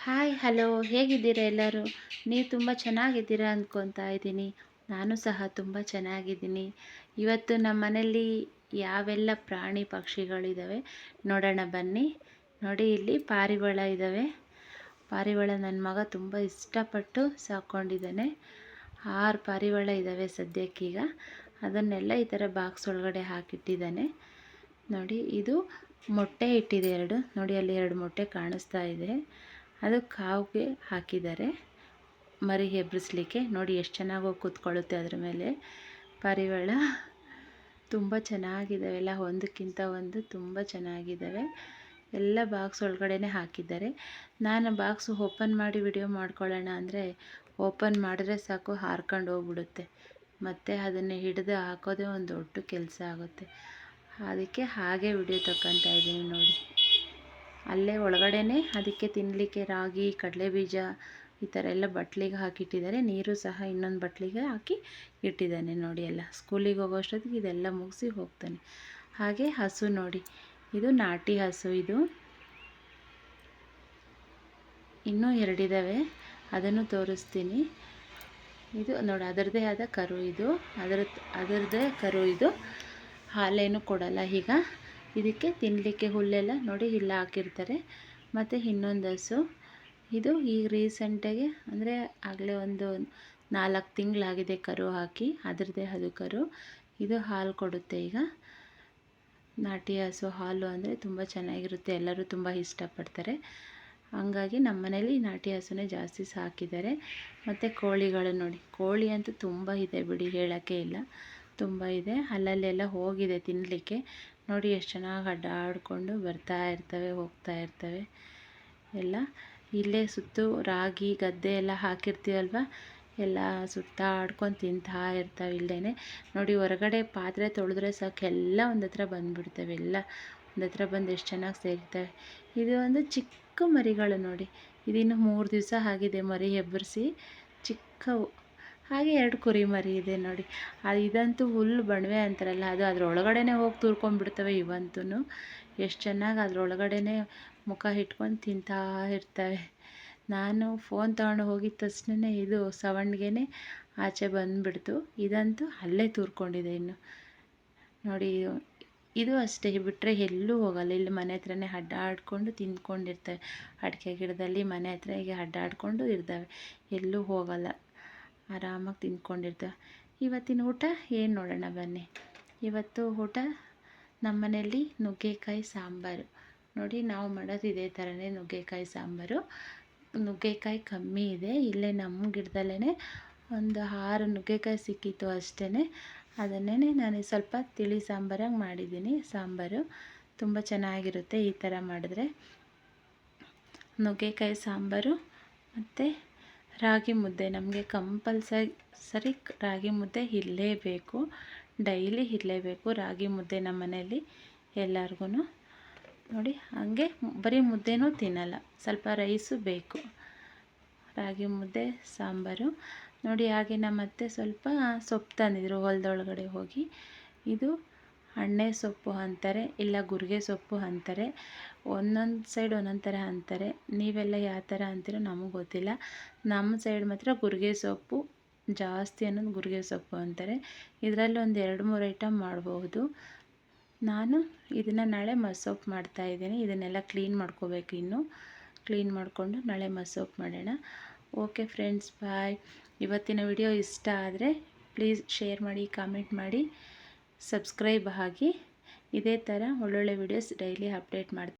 Hi hello ಹೇಗಿದ್ದೀರಾ ಎಲ್ಲರೂ? ನೀವು ತುಂಬ ಚೆನ್ನಾಗಿದ್ದೀರಾ ಅಂದ್ಕೊತಾ ಇದ್ದೀನಿ. ನಾನು ಸಹ ತುಂಬ ಚೆನ್ನಾಗಿದ್ದೀನಿ. ಇವತ್ತು ನಮ್ಮ ಮನೆಯಲ್ಲಿ ಯಾವೆಲ್ಲ ಪ್ರಾಣಿ ಪಕ್ಷಿಗಳಿದ್ದಾವೆ ನೋಡೋಣ ಬನ್ನಿ. ನೋಡಿ, ಇಲ್ಲಿ ಪಾರಿವಾಳ ಇದ್ದಾವೆ. ಪಾರಿವಾಳ ನನ್ನ ಮಗ ತುಂಬ ಇಷ್ಟಪಟ್ಟು ಸಾಕ್ಕೊಂಡಿದ್ದಾನೆ. 6 ಪಾರಿವಾಳ ಇದ್ದಾವೆ ಸದ್ಯಕ್ಕೀಗ. ಅದನ್ನೆಲ್ಲ ಈ ಥರ ಬಾಕ್ಸ್ ಒಳಗಡೆ ಹಾಕಿಟ್ಟಿದ್ದಾನೆ. ನೋಡಿ, ಇದು ಮೊಟ್ಟೆ ಇಟ್ಟಿದೆ 2. ನೋಡಿ, ಅಲ್ಲಿ 2 ಮೊಟ್ಟೆ ಕಾಣಿಸ್ತಾ ಇದೆ. ಅದು ಕಾವಿಗೆ ಹಾಕಿದ್ದಾರೆ ಮರಿ ಹೆಬ್ರಿಸ್ಲಿಕ್ಕೆ. ನೋಡಿ ಎಷ್ಟು ಚೆನ್ನಾಗಿ ಹೋಗಿ ಕೂತ್ಕೊಳ್ಳುತ್ತೆ ಅದ್ರ ಮೇಲೆ. ಪಾರಿವಾಳ ತುಂಬ ಚೆನ್ನಾಗಿದ್ದಾವೆ ಎಲ್ಲ, ಒಂದಕ್ಕಿಂತ ಒಂದು ತುಂಬ ಚೆನ್ನಾಗಿದ್ದಾವೆ. ಎಲ್ಲ ಬಾಕ್ಸ್ ಒಳಗಡೆ ಹಾಕಿದ್ದಾರೆ. ನಾನು ಬಾಕ್ಸು ಓಪನ್ ಮಾಡಿ ವಿಡಿಯೋ ಮಾಡ್ಕೊಳ್ಳೋಣ ಅಂದರೆ ಓಪನ್ ಮಾಡಿದ್ರೆ ಸಾಕು ಹಾರ್ಕೊಂಡು ಹೋಗ್ಬಿಡುತ್ತೆ. ಮತ್ತು ಅದನ್ನು ಹಿಡಿದು ಹಾಕೋದೇ ಒಂದು ದೊಡ್ಡ ಕೆಲಸ ಆಗುತ್ತೆ. ಅದಕ್ಕೆ ಹಾಗೆ ವಿಡಿಯೋ ತಗೊತಾ ಇದ್ದೀನಿ. ನೋಡಿ, ಅಲ್ಲೇ ಒಳಗಡೆನೇ ಅದಕ್ಕೆ ತಿನ್ನಲಿಕ್ಕೆ ರಾಗಿ, ಕಡಲೆಬೀಜ ಈ ಥರ ಎಲ್ಲ ಬಟ್ಲಿಗೆ ಹಾಕಿಟ್ಟಿದ್ದಾರೆ. ನೀರು ಸಹ ಇನ್ನೊಂದು ಬಟ್ಲಿಗೆ ಹಾಕಿ ಇಟ್ಟಿದ್ದಾನೆ. ನೋಡಿ, ಎಲ್ಲ ಸ್ಕೂಲಿಗೆ ಹೋಗೋಷ್ಟೊತ್ತಿಗೆ ಇದೆಲ್ಲ ಮುಗಿಸಿ ಹೋಗ್ತಾನೆ. ಹಾಗೆ ಹಸು ನೋಡಿ, ಇದು ನಾಟಿ ಹಸು. ಇದು ಇನ್ನೂ 2 ಇದ್ದಾವೆ, ಅದನ್ನು ತೋರಿಸ್ತೀನಿ. ಇದು ನೋಡಿ, ಅದರದ್ದೇ ಆದ ಕರು. ಇದು ಅದರದ್ದೇ ಕರು. ಇದು ಹಾಲೇನು ಕೊಡಲ್ಲ. ಈಗ ಇದಕ್ಕೆ ತಿನ್ನಲಿಕ್ಕೆ ಹುಲ್ಲೆಲ್ಲ ನೋಡಿ ಇಲ್ಲಿ ಹಾಕಿರ್ತಾರೆ. ಮತ್ತು ಇನ್ನೊಂದು ಹಸು, ಇದು ಈಗ ರೀಸೆಂಟಾಗಿ ಅಂದರೆ ಆಗಲೇ ಒಂದು 4 ತಿಂಗಳಾಗಿದೆ ಕರು ಹಾಕಿ. ಅದರದ್ದೇ ಅದು ಕರು. ಇದು ಹಾಲು ಕೊಡುತ್ತೆ. ಈಗ ನಾಟಿ ಹಸು ಹಾಲು ಅಂದರೆ ತುಂಬ ಚೆನ್ನಾಗಿರುತ್ತೆ, ಎಲ್ಲರೂ ತುಂಬ ಇಷ್ಟಪಡ್ತಾರೆ. ಹಂಗಾಗಿ ನಮ್ಮ ಮನೇಲಿ ನಾಟಿ ಹಸುನೇ ಜಾಸ್ತಿ ಸಾಕಿದ್ದಾರೆ. ಮತ್ತು ಕೋಳಿಗಳು ನೋಡಿ, ಕೋಳಿ ಅಂತೂ ತುಂಬ ಇದೆ ಬಿಡಿ, ಹೇಳೋಕ್ಕೆ ಇಲ್ಲ, ತುಂಬ ಇದೆ. ಅಲ್ಲಲ್ಲೆಲ್ಲ ಹೋಗಿದೆ ತಿನ್ನಲಿಕ್ಕೆ. ನೋಡಿ ಎಷ್ಟು ಚೆನ್ನಾಗಿ ಅಡ್ಡಾಡಿಕೊಂಡು ಬರ್ತಾ ಇರ್ತವೆ, ಹೋಗ್ತಾ ಇರ್ತವೆ ಎಲ್ಲ. ಇಲ್ಲೇ ಸುತ್ತು ರಾಗಿ ಗದ್ದೆ ಎಲ್ಲ ಹಾಕಿರ್ತೀವಲ್ವ, ಎಲ್ಲ ಸುತ್ತಾಡ್ಕೊಂಡು ತಿಂತಾ ಇರ್ತವೆ ಇಲ್ಲೇ. ನೋಡಿ, ಹೊರಗಡೆ ಪಾತ್ರೆ ತೊಳೆದ್ರೆ ಸಾಕು ಎಲ್ಲ ಒಂದು ಹತ್ರ ಬಂದುಬಿಡ್ತವೆ. ಎಲ್ಲ ಒಂದು ಹತ್ರ ಬಂದು ಎಷ್ಟು ಚೆನ್ನಾಗಿ ಸೇರ್ತವೆ. ಇದು ಒಂದು ಚಿಕ್ಕ ಮರಿಗಳು ನೋಡಿ. ಇದಿನ್ನು 3 ದಿವಸ ಆಗಿದೆ ಮರಿ ಹೆಬ್ಬರಿಸಿ, ಚಿಕ್ಕವು. ಹಾಗೆ 2 ಕುರಿ ಮರಿ ಇದೆ ನೋಡಿ. ಇದಂತೂ ಹುಲ್ಲು ಬಣವೆ ಅಂತಾರಲ್ಲ, ಅದು ಅದರೊಳಗಡೆ ಹೋಗಿ ತೂರ್ಕೊಂಡ್ಬಿಡ್ತವೆ. ಇವಂತೂ ಎಷ್ಟು ಚೆನ್ನಾಗಿ ಅದರೊಳಗಡೆ ಮುಖ ಇಟ್ಕೊಂಡು ತಿಂತಾ ಇರ್ತವೆ. ನಾನು ಫೋನ್ ತಗೊಂಡು ಹೋಗಿದ ತಕ್ಷಣ ಇದು ಸೌಂಡ್ಗೆ ಆಚೆ ಬಂದುಬಿಡ್ತು. ಇದಂತೂ ಅಲ್ಲೇ ತೂರ್ಕೊಂಡಿದೆ. ಇನ್ನು ನೋಡಿ, ಇದು ಅಷ್ಟೇ, ಬಿಟ್ಟರೆ ಎಲ್ಲೂ ಹೋಗಲ್ಲ. ಇಲ್ಲಿ ಮನೆ ಹತ್ರನೇ ಅಡ್ಡಾಡ್ಕೊಂಡು ತಿಂದ್ಕೊಂಡಿರ್ತವೆ. ಅಡಿಕೆ ಗಿಡದಲ್ಲಿ ಮನೆ ಹತ್ರ ಹೀಗೆ ಅಡ್ಡಾಡ್ಕೊಂಡು ಇರ್ತವೆ, ಎಲ್ಲೂ ಹೋಗಲ್ಲ, ಆರಾಮಾಗಿ ತಿಂದ್ಕೊಂಡಿರ್ತವೆ. ಇವತ್ತಿನ ಊಟ ಏನು ನೋಡೋಣ ಬನ್ನಿ. ಇವತ್ತು ಊಟ ನಮ್ಮ ಮನೆಯಲ್ಲಿ ನುಗ್ಗೆಕಾಯಿ ಸಾಂಬಾರು. ನೋಡಿ, ನಾವು ಮಾಡೋದು ಇದೇ ಥರನೇ ನುಗ್ಗೆಕಾಯಿ ಸಾಂಬಾರು. ನುಗ್ಗೆಕಾಯಿ ಕಮ್ಮಿ ಇದೆ, ಇಲ್ಲೇ ನಮ್ಮ ಗಿಡದಲ್ಲೇ ಒಂದು 6 ನುಗ್ಗೆಕಾಯಿ ಸಿಕ್ಕಿತ್ತು ಅಷ್ಟೇ. ಅದನ್ನೇ ನಾನು ಸ್ವಲ್ಪ ತಿಳಿ ಸಾಂಬಾರಾಗಿ ಮಾಡಿದ್ದೀನಿ. ಸಾಂಬಾರು ತುಂಬ ಚೆನ್ನಾಗಿರುತ್ತೆ ಈ ಥರ ಮಾಡಿದ್ರೆ. ನುಗ್ಗೆಕಾಯಿ ಸಾಂಬಾರು ಮತ್ತು ರಾಗಿ ಮುದ್ದೆ. ನಮಗೆ ಕಂಪಲ್ಸರಿ ರಾಗಿ ಮುದ್ದೆ ಇರಲೇಬೇಕು, ಡೈಲಿ ಇರಲೇಬೇಕು ರಾಗಿ ಮುದ್ದೆ ನಮ್ಮ ಮನೆಯಲ್ಲಿ ಎಲ್ಲರಿಗೂ. ನೋಡಿ, ಹಾಗೆ ಬರೀ ಮುದ್ದೆನೂ ತಿನ್ನಲ್ಲ, ಸ್ವಲ್ಪ ರೈಸು ಬೇಕು. ರಾಗಿ ಮುದ್ದೆ ಸಾಂಬಾರು ನೋಡಿ. ಹಾಗೆ ನಮ್ಮ ಅತ್ತೆ ಸ್ವಲ್ಪ ಸೊಪ್ಪು ತಂದಿದ್ರು ಹೊಲದೊಳಗಡೆ ಹೋಗಿ. ಇದು ಅಣ್ಣೆ ಸೊಪ್ಪು ಅಂತಾರೆ, ಇಲ್ಲ ಗುರ್ಗೆ ಸೊಪ್ಪು ಅಂತಾರೆ. ಒಂದೊಂದು ಸೈಡ್ ಒಂದೊಂದು ಥರ ಅಂತಾರೆ. ನೀವೆಲ್ಲ ಯಾವ ಥರ ಅಂತೀರೋ ನಮಗೆ ಗೊತ್ತಿಲ್ಲ. ನಮ್ಮ ಸೈಡ್ ಮಾತ್ರ ಗುರ್ಗೆ ಸೊಪ್ಪು ಜಾಸ್ತಿ ಅನ್ನೋದು ಗುರ್ಗೆ ಸೊಪ್ಪು ಅಂತಾರೆ. ಇದರಲ್ಲಿ ಒಂದು 2-3 ಐಟಮ್ ಮಾಡಬಹುದು. ನಾನು ಇದನ್ನು ನಾಳೆ ಮಸೊಪ್ಪು ಮಾಡ್ತಾಯಿದ್ದೀನಿ. ಇದನ್ನೆಲ್ಲ ಕ್ಲೀನ್ ಮಾಡ್ಕೋಬೇಕು. ಇನ್ನು ಕ್ಲೀನ್ ಮಾಡಿಕೊಂಡು ನಾಳೆ ಮಸೊಪ್ಪು ಮಾಡೋಣ. ಓಕೆ ಫ್ರೆಂಡ್ಸ್, ಬಾಯ್. ಇವತ್ತಿನ ವಿಡಿಯೋ ಇಷ್ಟ ಆದರೆ ಪ್ಲೀಸ್ ಶೇರ್ ಮಾಡಿ, ಕಾಮೆಂಟ್ ಮಾಡಿ, ಸಬ್ಸ್ಕ್ರೈಬ್ ಆಗಿ. ಇದೇ ಥರ ಒಳ್ಳೊಳ್ಳೆ ವಿಡಿಯೋಸ್ ಡೈಲಿ ಅಪ್ಡೇಟ್ ಮಾಡ್ತೀನಿ.